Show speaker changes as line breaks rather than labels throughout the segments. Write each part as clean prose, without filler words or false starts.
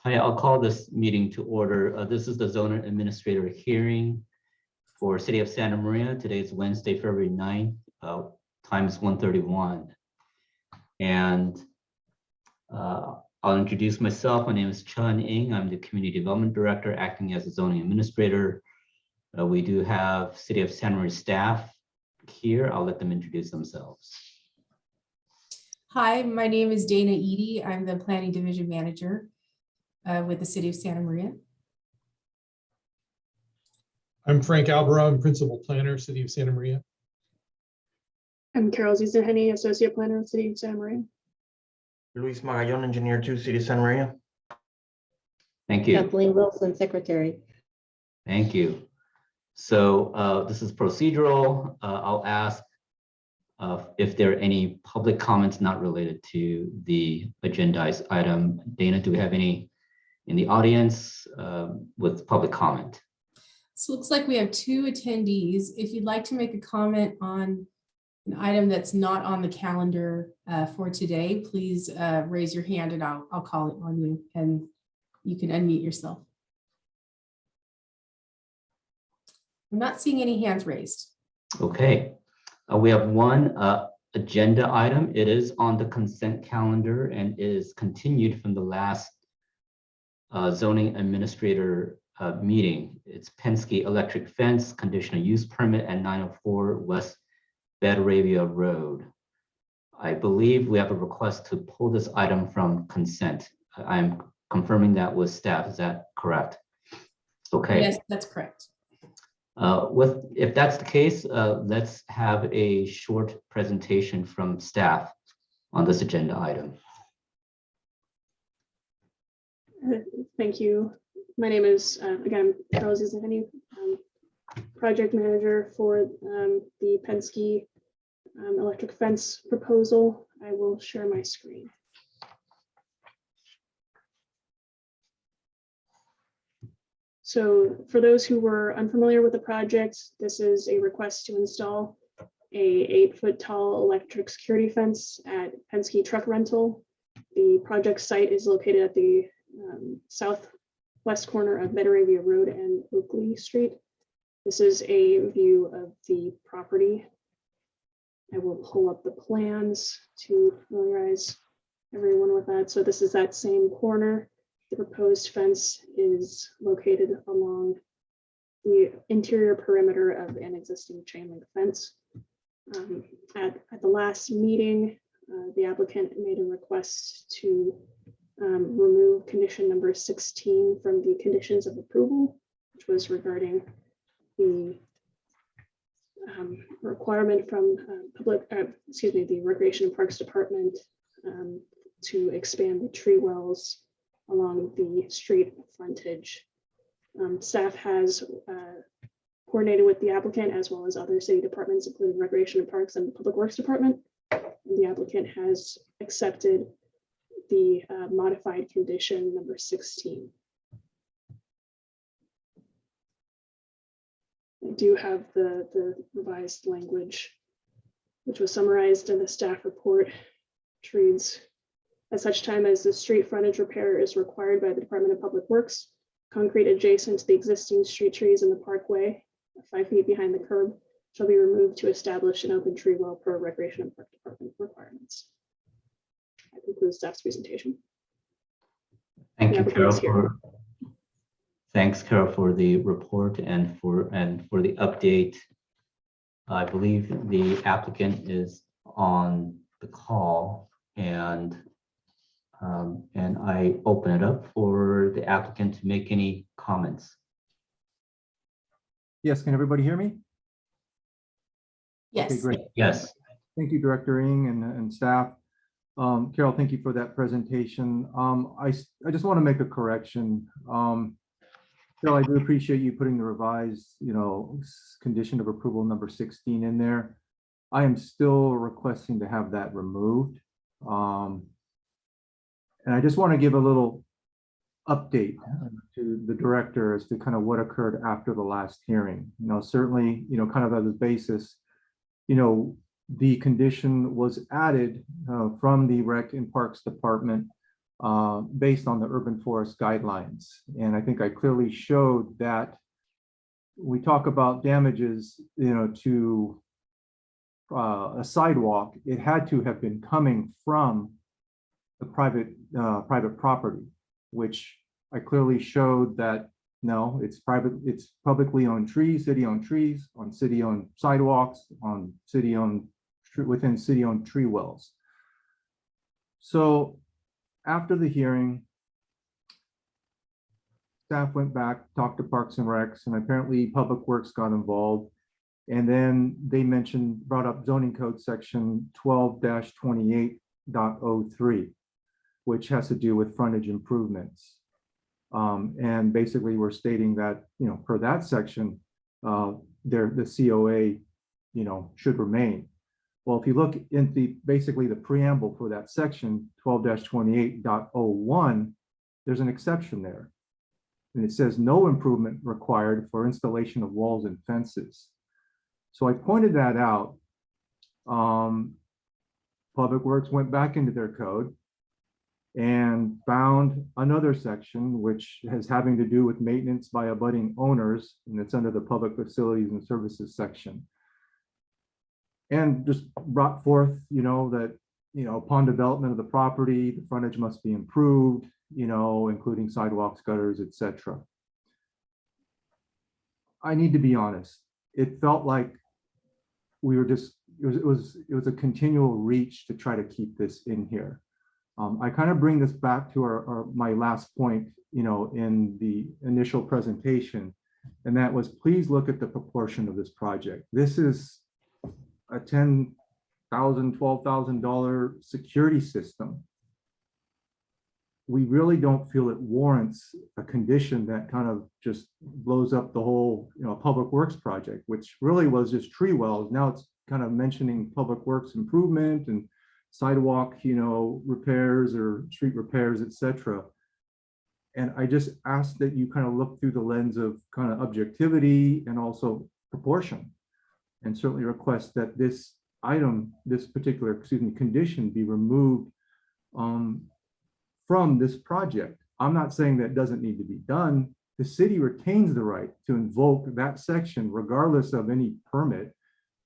Hi, I'll call this meeting to order. This is the zoning administrator hearing for City of Santa Maria. Today is Wednesday, February 9th, time is 1:31. And I'll introduce myself. My name is Chun Ng. I'm the Community Development Director acting as a zoning administrator. We do have City of Santa Maria staff here. I'll let them introduce themselves.
Hi, my name is Dana Eady. I'm the Planning Division Manager with the City of Santa Maria.
I'm Frank Alvarado, I'm Principal Planner, City of Santa Maria.
I'm Carol Zizaheny, Associate Planner with City of Santa Maria.
Luis Magallon, Engineer 2, City of Santa Maria.
Thank you.
Kathleen Wilson, Secretary.
Thank you. So this is procedural. I'll ask if there are any public comments not related to the agendized item. Dana, do we have any in the audience with public comment?
So it looks like we have two attendees. If you'd like to make a comment on an item that's not on the calendar for today, please raise your hand and I'll call it on you and you can unmute yourself. I'm not seeing any hands raised.
Okay, we have one agenda item. It is on the consent calendar and is continued from the last zoning administrator meeting. It's Penske Electric Fence Conditional Use Permit at 904 West Batavia Road. I believe we have a request to pull this item from consent. I'm confirming that with staff. Is that correct? Okay.
Yes, that's correct.
If that's the case, let's have a short presentation from staff on this agenda item.
Thank you. My name is, again, Carol Zizaheny, Project Manager for the Penske Electric Fence proposal. I will share my screen. So for those who were unfamiliar with the project, this is a request to install a 8-foot tall electric security fence at Penske Truck Rental. The project site is located at the southwest corner of Batavia Road and Oakley Street. This is a view of the property. I will pull up the plans to familiarize everyone with that. So this is that same corner. The proposed fence is located along the interior perimeter of an existing chain link fence. At the last meeting, the applicant made a request to remove condition number 16 from the conditions of approval, which was regarding the requirement from the Recreation and Parks Department to expand the tree wells along the street frontage. Staff has coordinated with the applicant as well as other city departments, including Recreation and Parks and the Public Works Department. And the applicant has accepted the modified condition number 16. I do have the revised language, which was summarized in the staff report, which reads, at such time as the street frontage repair is required by the Department of Public Works, concrete adjacent to the existing street trees in the parkway, 5 feet behind the curb, shall be removed to establish an open tree well per Recreation and Park Department requirements. That concludes staff's presentation.
Thank you, Carol. Thanks, Carol, for the report and for the update. I believe the applicant is on the call, and I open it up for the applicant to make any comments.
Yes, can everybody hear me?
Yes.
Okay, great.
Yes.
Thank you, Director Ng and staff. Carol, thank you for that presentation. I just want to make a correction. Carol, I do appreciate you putting the revised, condition of approval number 16 in there. I am still requesting to have that removed. And I just want to give a little update to the director as to kind of what occurred after the last hearing. Certainly, kind of as a basis, the condition was added from the Rec and Parks Department based on the urban forest guidelines. And I think I clearly showed that we talk about damages, to a sidewalk, it had to have been coming from the private property, which I clearly showed that no, it's publicly owned trees, city-owned trees, on city-owned sidewalks, on city-owned, within city-owned tree wells. So after the hearing, staff went back, talked to Parks and Recs, and apparently Public Works got involved. And then they brought up zoning code section 12-28.03, which has to do with frontage improvements. And basically we're stating that, per that section, the COA, should remain. Well, if you look in basically the preamble for that section 12-28.01, there's an exception there. And it says no improvement required for installation of walls and fences. So I pointed that out. Public Works went back into their code and found another section which has having to do with maintenance by abutting owners, and it's under the Public Facilities and Services section. And just brought forth, that, upon development of the property, the frontage must be improved, including sidewalks, gutters, etc. I need to be honest. It felt like we were just, it was a continual reach to try to keep this in here. I kind of bring this back to my last point, in the initial presentation, and that was, please look at the proportion of this project. This is a $10,000, $12,000 security system. We really don't feel it warrants a condition that kind of just blows up the whole, Public Works project, which really was just tree wells. Now it's kind of mentioning Public Works improvement and sidewalk, repairs or street repairs, etc. And I just ask that you kind of look through the lens of kind of objectivity and also proportion, and certainly request that this item, this particular, condition be removed from this project. I'm not saying that doesn't need to be done. The city retains the right to invoke that section regardless of any permit.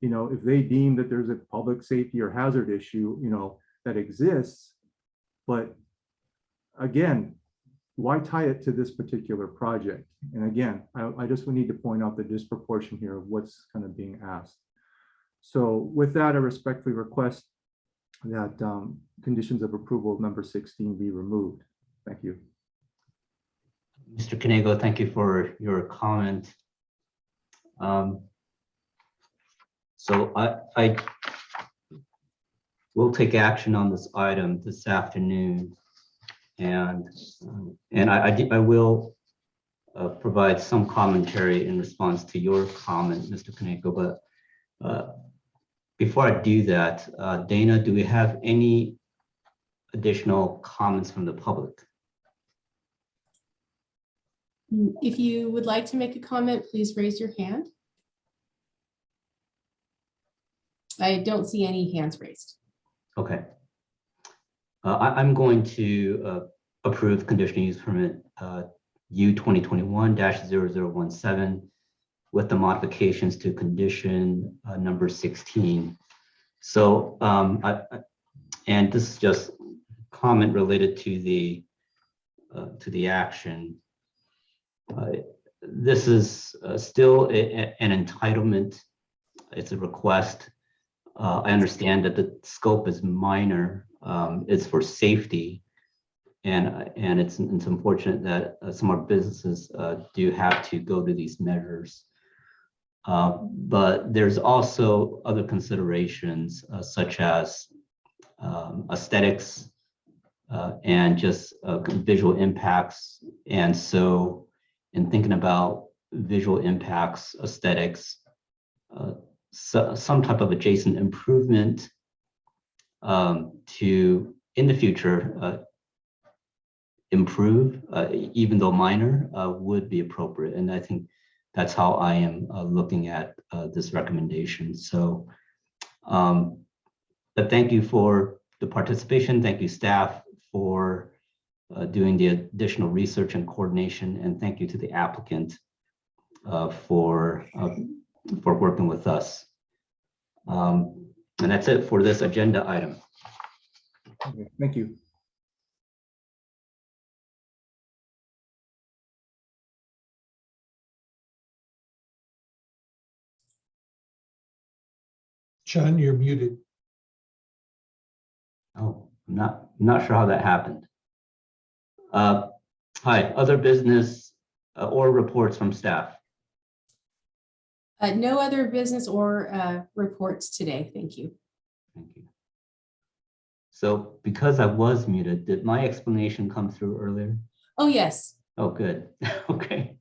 If they deem that there's a public safety or hazard issue, that exists. But again, why tie it to this particular project? And again, I just would need to point out the disproportion here of what's kind of being asked. So with that, I respectfully request that conditions of approval of number 16 be removed. Thank you.
Mr. Canego, thank you for your comment. So I will take action on this item this afternoon, and I will provide some commentary in response to your comment, Mr. Canego. But before I do that, Dana, do we have any additional comments from the public?
If you would like to make a comment, please raise your hand. I don't see any hands raised.
Okay. I'm going to approve conditional use permit U 2021-0017 with the modifications to condition number 16. So, and this is just comment related to the action. This is still an entitlement. It's a request. I understand that the scope is minor. It's for safety, and it's unfortunate that some of our businesses do have to go to these measures. But there's also other considerations such as aesthetics and just visual impacts. And so in thinking about visual impacts, aesthetics, some type of adjacent improvement to, in the future, improve, even though minor, would be appropriate. And I think that's how I am looking at this recommendation. So, but thank you for the participation. Thank you, staff, for doing the additional research and coordination. And thank you to the applicant for working with us. And that's it for this agenda item.
Okay, thank you.
Sean, you're muted.
Oh, I'm not sure how that happened. Hi, other business or reports from staff.
No other business or reports today. Thank you.
Thank you. So because I was muted, did my explanation come through earlier?
Oh, yes.
Oh, good. Okay.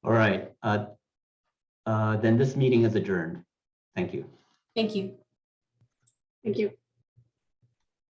All right. Then this meeting is adjourned. Thank you.
Thank you.
Thank you.